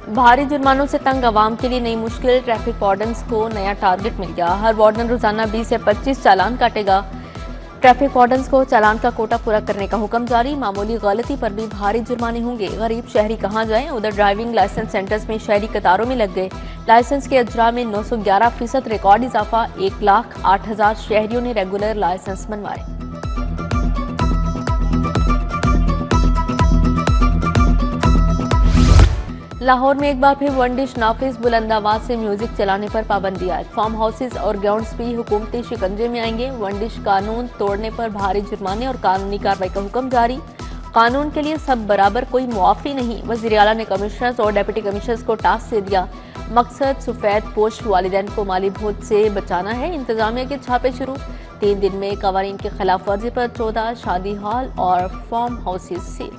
भारी जुर्मानों से तंग आवाम के लिए नई मुश्किल, ट्रैफिक वार्डन्स को नया टारगेट मिल गया। हर वार्डन रोजाना 20 से 25 चालान काटेगा। ट्रैफिक वार्डन्स को चालान का कोटा पूरा करने का हुक्म जारी। मामूली गलती पर भी भारी जुर्माने होंगे। गरीब शहरी कहां जाएं? उधर ड्राइविंग लाइसेंस सेंटर्स में शहरी कतारों में लग गए। लाइसेंस के अजरा में 911% रिकॉर्ड इजाफा। 1,08,000 शहरियों ने रेगुलर लाइसेंस बनवाए। लाहौर में एक बार फिर वन डिश नाफिज, बुलंद आवाज से म्यूजिक चलाने पर पाबंदी आयद। फार्म हाउसेज और ग्राउंड्स भी हुकूमती शिकंजे में आएंगे। वन डिश कानून तोड़ने पर भारी जुर्माने और कानूनी कार्रवाई का हुक्म जारी। कानून के लिए सब बराबर, कोई मुआफी नहीं। वज़ीर आला ने कमिश्नर्स और डिप्टी कमिश्नर्स को टास्क दे दिया। मकसद सफेद पोश वालिदैन को माली बोझ से बचाना है। इंतजामिया के छापे शुरू। 3 दिन में कवानीन की खिलाफ वर्जी पर 14 शादी हॉल और फार्म हाउसेज सील।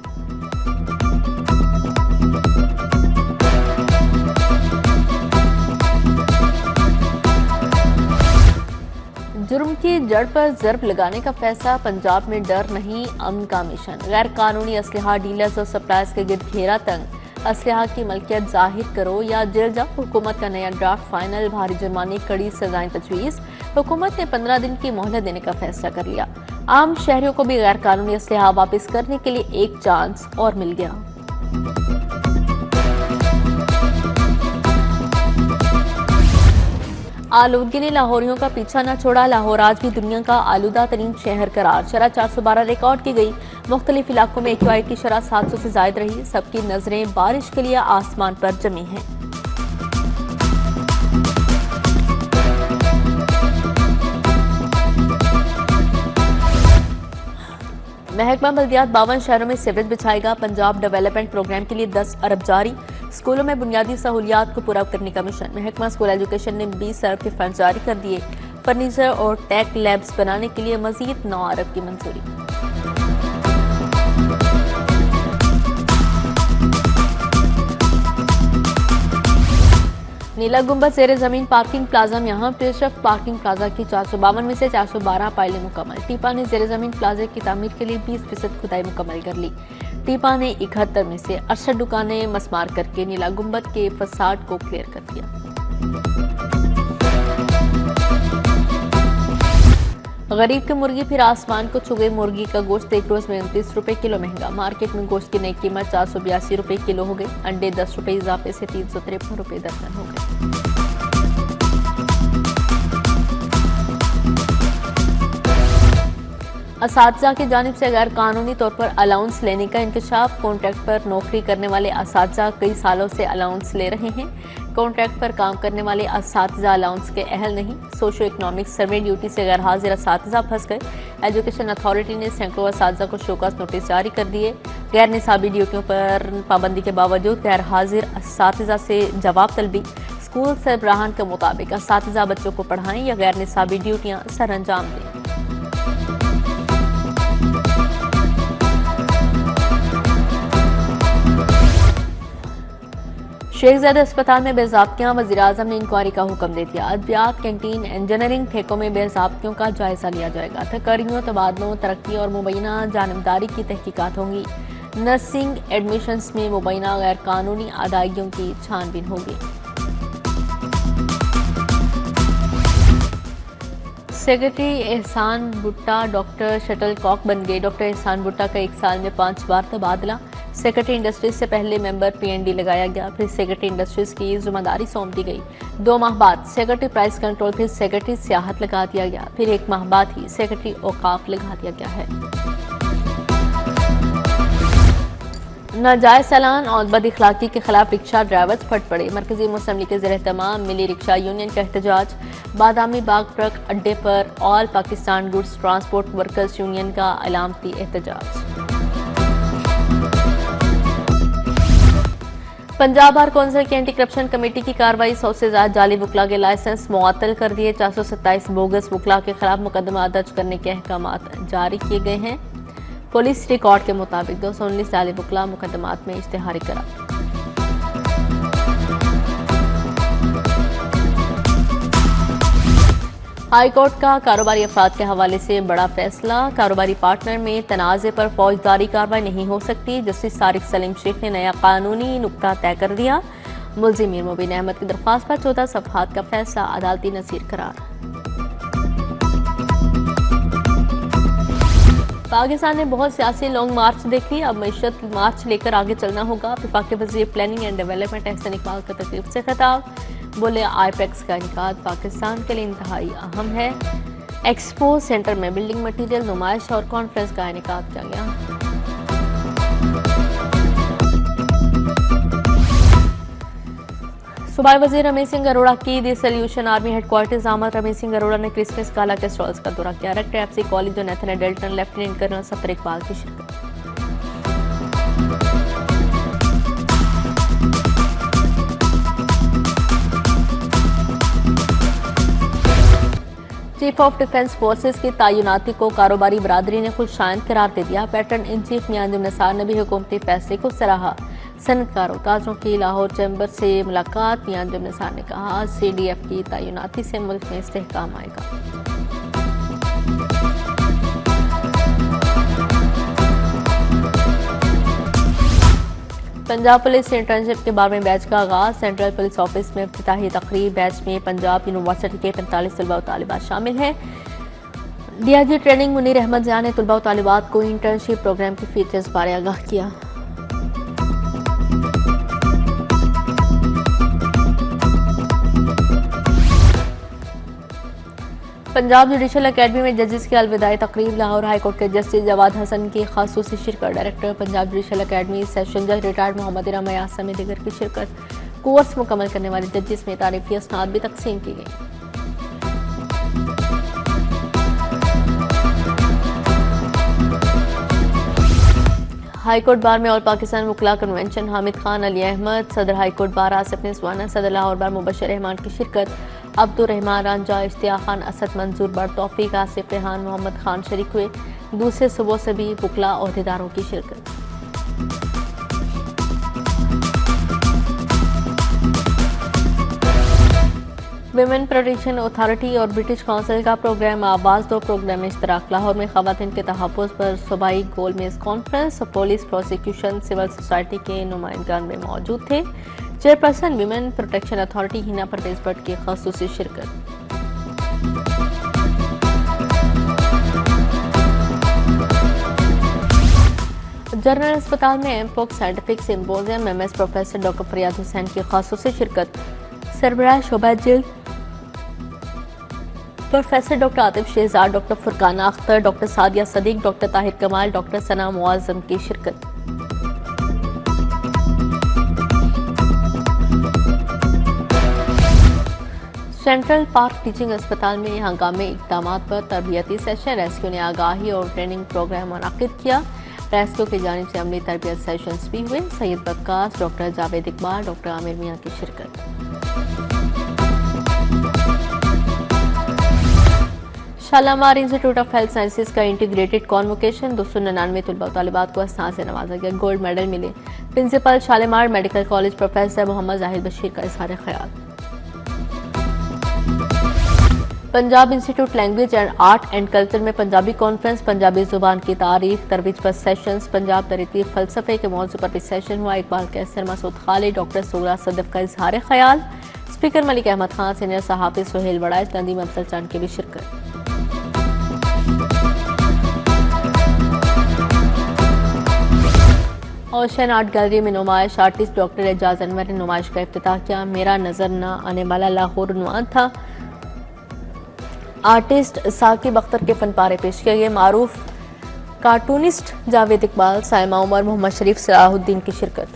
जुर्म की जड़ पर ज़र्ब लगाने का फैसला। पंजाब में डर नहीं, अमन का मिशन। गैर कानूनी असलहा डीलर्स और सप्लायर्स के गिर्द घेरा तंग। असलहा की मलकियत जाहिर करो या जेल जाओ। हुकूमत का नया ड्राफ्ट फाइनल। भारी जुर्माने, कड़ी सजाएं तजवीज़। हुकूमत ने 15 दिन की मोहलत देने का फैसला कर लिया। आम शहरियों को भी गैर कानूनी असलहा वापस करने के लिए एक चांस और मिल गया। आलूदगी ने लाहौरियों का पीछा न छोड़ा। लाहौर आज भी दुनिया का आलूदा तरीन शहर करार। शरह 412 रिकॉर्ड की गई। मुख्तलिफ इलाकों में AQI की शरह 700 से जायद रही। सबकी नजरें बारिश के लिए आसमान पर जमी हैं। महकमा बल्दियात 52 शहरों में सीवरेज बिछाएगा। पंजाब डेवलपमेंट प्रोग्राम के लिए 10 अरब जारी। स्कूलों में बुनियादी सहूलियात को पूरा करने का मिशन। महकमा स्कूल एजुकेशन ने 20 अरब के फंड जारी कर दिए। फर्नीचर और टेक लैब्स बनाने के लिए मजीद 9 अरब की मंजूरी। नीला गुंबद ज़ेरे जमीन पार्किंग प्लाजा में यहाँ पेशरफ। पार्किंग प्लाजा की 452 में से 412 पायलें मुकम्मल। टीपा ने ज़ेरे जमीन प्लाजा की तामीर के लिए 20% खुदाई मुकम्मल कर ली। टीपा ने 71 में से 68 दुकानें मसमार करके नीला गुंबद के फसाड को क्लियर कर दिया। गरीब की मुर्गी फिर आसमान को छू गई। मुर्गी का गोश्त एक रोज में 29 रुपए किलो महंगा। मार्केट में गोश्त की नई कीमत 482 रुपए किलो हो गई। अंडे 10 रुपए इजाफे से 353 रुपए दर्जन हो गए। असातिज़ा की जानिब से गैर कानूनी तौर पर अलाउंस लेने का इंकशाफ। कॉन्ट्रैक्ट पर नौकरी करने वाले असातिज़ा कई सालों से अलाउंस ले रहे हैं। कॉन्ट्रैक्ट पर काम करने वाले असातिज़ा अलाउंस के अहल नहीं। सोशो इकनॉमिक सर्वे ड्यूटी से गैर हाजिर असातिज़ा फंस गए। एजुकेशन अथॉरिटी ने सैकड़ों असातिज़ा को शोकस नोटिस जारी कर दिए। गैर निसाबी ड्यूटियों पर पाबंदी के बावजूद गैर हाजिर असातिज़ा से जवाब तलबी। स्कूल सरबराहान के मुताबिक असातिज़ा बच्चों को पढ़ाएं या गैर निसाबी ड्यूटियाँ सर अंजाम दें। शेखजादा अस्पताल में बेज़ाब्तियां। वज़ीर-ए-आज़म ने इंक्वायरी का हुक्म दे दिया। अद्वियात, कैंटीन, इंजीनियरिंग ठेकों में बेज़ाब्तियों का जायजा लिया जाएगा। तकरीरों, तबादलों, तरक्की और मुबैना जानबदारी की तहकीकात होंगी। नर्सिंग एडमिशन्स में मुबैना गैर कानूनी अदायगियों की छानबीन होगी। सेक्रेटरी एहसान भुट्टा डॉक्टर शटल कॉक बन गए। डॉक्टर एहसान भुट्टा का 1 साल में 5 बार तबादला। सेक्रेटरी इंडस्ट्रीज से पहले मेंबर PND लगाया गया, फिर सेक्रेटरी इंडस्ट्रीज की जिम्मेदारी सौंप दी गई। 2 माह बाद सेक्रेटरी प्राइस कंट्रोल, फिर सेक्रेटरी सियाहत लगा दिया गया, फिर 1 माह बाद ही सेक्रेटरी औकाफ लगा दिया गया है। नाजायज चालान और बदअखलाकी के खिलाफ रिक्शा ड्राइवर्स फट पड़े। मरकजी मुस्लिम लीग के ज़ेर-ए-तमाम मिली रिक्शा यूनियन का एहतजाज। बादामी बाग ट्रक अड्डे पर all Pakistan goods transport workers union का अलामती एहतजाज। पंजाब बार कौंसिल की एंटी करप्शन कमेटी की कार्रवाई। 100 से ज्यादा जाली वकला के लाइसेंस मुअत्तल कर दिए। 427 बोगस वकला के खिलाफ मुकदमा दर्ज करने के अहकामात जारी किए गए हैं। पुलिस रिकॉर्ड के मुताबिक 219 जाली वकला मुकदमात में इश्तिहारी करार। हाईकोर्ट का कारोबारी अफराद के हवाले से बड़ा फैसला। कारोबारी पार्टनर में तनाज़े पर फौजदारी कार्रवाई नहीं हो सकती। जस्टिस तारिक सलीम शेख ने नया कानूनी नुक्ता तय कर दिया। मुलजिम मीर मुबीन अहमद की दरख्वास्त पर 14 सफ़हात का फैसला अदालती नसीर करार। पाकिस्तान ने बहुत सियासी लॉन्ग मार्च देखी, अब मईशत मार्च लेकर आगे चलना होगा। वफाकी वज़ीर planning and development Ahsan Iqbal का तकरीब से खिताब, बोले आईपेक्स का इनेकाद पाकिस्तान के लिए इंतहाई अहम है। एक्सपो सेंटर में बिल्डिंग मटीरियल नुमाइश और कॉन्फ्रेंस का इनेकाद किया गया। सूबाई वज़ीर रमेश सिंह अरोड़ा की डिसोल्यूशन आर्मी हेडक्वार्टर्स आमद। रमेश सिंह अरोड़ा ने क्रिसमस काला के स्टॉल्स का दौरा किया। डायरेक्टर एफसी कॉलेज और नेथन डेल्टन लेफ्टिनेंट कर्नल सफर इकबाल की शिरकत। चीफ ऑफ डिफेंस फोर्सेस की तैनाती को कारोबारी बरादरी ने खुद शायद करार दे दिया। पैटर्न इन चीफ मियां अंजुम निसार ने भी हुकूमती फैसले को सराहा। सनतकारों ताजरों की लाहौर चैम्बर से मुलाकात, मियां अंजुम निसार ने कहा CDF की तैनाती से मुल्क में इस्तेहकाम आएगा। पंजाब पुलिस इंटर्नशिप के 12वें बैच का आगाज। सेंट्रल पुलिस ऑफिस में इफ्तिताही तकरीब। बैच में पंजाब यूनिवर्सिटी के 45 तलबा व तालिबात शामिल हैं। DIG ट्रेनिंग मुनीर अहमद ज़िया ने तलबा व तालिबात को इंटर्नशिप प्रोग्राम के फीचर्स बारे आगाह किया। पंजाब जुडिशल अकेडमी में जजेस की अलविदाई तकरीब। लाहौर हाई कोर्ट के जस्टिस जवाद हसन की खासूसी शिरकत। Director Punjab judicial academy session जज रिटायर्ड मोहम्मद इराम अयाज समेत दीगर की शिरकत। कोर्स मुकम्मल करने वाले जजेस में तारीफी असनाद भी तकसीम की गई। हाईकोर्ट बार में ऑल पाकिस्तान वकला कन्वेंशन। हामिद खान, अली अहमद, सदर हाईकोर्ट बार आसिफ निस्वाना, सदर लाहौर बार मुबशर रहमान की शिरकत। अब्दुल रहमान रांझा, इश्तियाक खान, असद मंजूर बर, तौफीक, आसिफ रेहान, मोहम्मद खान शरीक हुए। दूसरे सूबों से भी वकला ओहदेदारों की शिरकत। विमेन प्रोटेक्शन अथॉरिटी और ब्रिटिश काउंसिल का प्रोग्राम आवाज़ दो प्रोग्राम में इश्तराक। लाहौर में ख़वातीन के तहफ़्फ़ुज़ पर सूबाई गोल मेज़ conference. Police, prosecution, civil society के नुमाइंदगान में मौजूद थे। Chairperson women protection authority Hina Parvez Bhatt की ख़ासूसी शिरकत। जनरल अस्पताल में mpox scientific symposium. MS professor doctor Faryad Hussain की ख़ासूसी शिरकत। सरबराह शोबा जिल्द professor doctor Atif Shahzad, doctor Furqana Akhtar, doctor Sadia Sadiq, doctor Tahir Kamal, doctor सना मुआज़म की शिरकत। सेंट्रल पार्क टीचिंग अस्पताल में हंगामे इक़दामात पर तरबियती सेशन। रेस्क्यू ने आगाही और ट्रेनिंग प्रोग्राम मुनक़िद किया। रेस्क्यू की जानिब से अमली तरबियत सेशंस भी हुए। सैयद बक्कास, डॉक्टर जावेद इकबाल, डॉक्टर आमिर मियाँ की शिरकत। Shalamar institute of health sciences का इंटीग्रेटेड कॉन्वोकेशन। 299 तलबा व तालिबात को असनाद से नवाजा गया। गोल्ड मेडल मिले। Principal Shalamar medical college professor Mohammad Zahid Bashir का इज़हार ख्याल। Punjab institute language and art and culture में पंजाबी कॉन्फ्रेंस। पंजाबी जुबान की तारीख तरवीज पर सेशंस। पंजाब तरतीब फ़लसफ़े के मौजू पर भी सेशन हुआ। इकबाल कैसर, मसूद खालिद, डॉक्टर सोगरा सदफ का इज़हार ख्याल। स्पीकर मलिक अहमद खान, सीनियर सहाफ़ी सुहेल वड़ाइच, नदीम अफजल चांद की भी शिरकत। ओशन आर्ट गैलरी में नुमाइश। आर्टिस्ट डॉक्टर एजाज अनवर ने नुमाइश का इफ्तिताह किया। मेरा नजर न आने वाला लाहौर उन्वान था। आर्टिस्ट साकिब अख्तर के फन पारे पेश किए गए। मारूफ कार्टूनिस्ट जावेद इकबाल, साइमा उमर, मोहम्मद शरीफ, सलाहुद्दीन की शिरकत।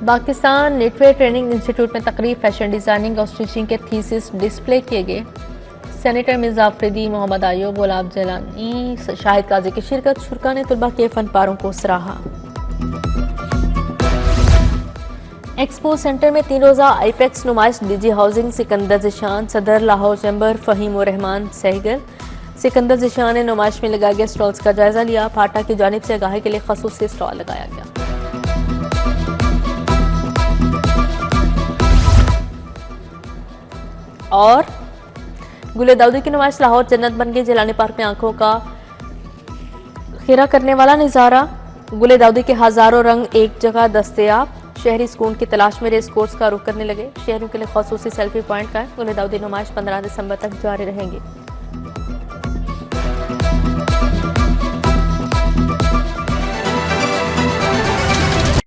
पाकिस्तान नेटवे ट्रेनिंग इंस्टीट्यूट में तकरीब। फैशन डिजाइनिंग और स्टिचिंग के थीसिस डिस्प्ले किए गए। सेनेटर मिर्जा अफरीदी, मोहम्मद आयूब, गुलाब जलानी, शाहिद काजी की शिरकत। शुरा ने तलबा के फन पारों को सराहा। एक्सपो सेंटर में 3 रोज़ा आईपेक्स नुमाइश। DG हाउसिंग सिकंदर ज़िशान, सदर लाहौर चैम्बर फ़हीम उर रहमान सहगल। सिकंदर ज़िशान ने नुमाइश में लगाए गए स्टॉल्स का जायजा लिया। फाटा की जानिब से आगाही के लिए खसूसी स्टॉल लगाया गया। और गुले दाऊदी की नुमाइश। लाहौर जन्नत बन गई। जिलानी पार्क में आंखों का बिखेरा करने वाला नज़ारा, गुले दाऊदी के हजारों रंग एक जगह दस्तयाब। शहरी सुकून की तलाश में रेस कोर्स का रुख करने लगे। शहरों के लिए खसूसी सेल्फी पॉइंट का गुले दाऊदी नुमाइश 15 दिसंबर तक जारी रहेंगे।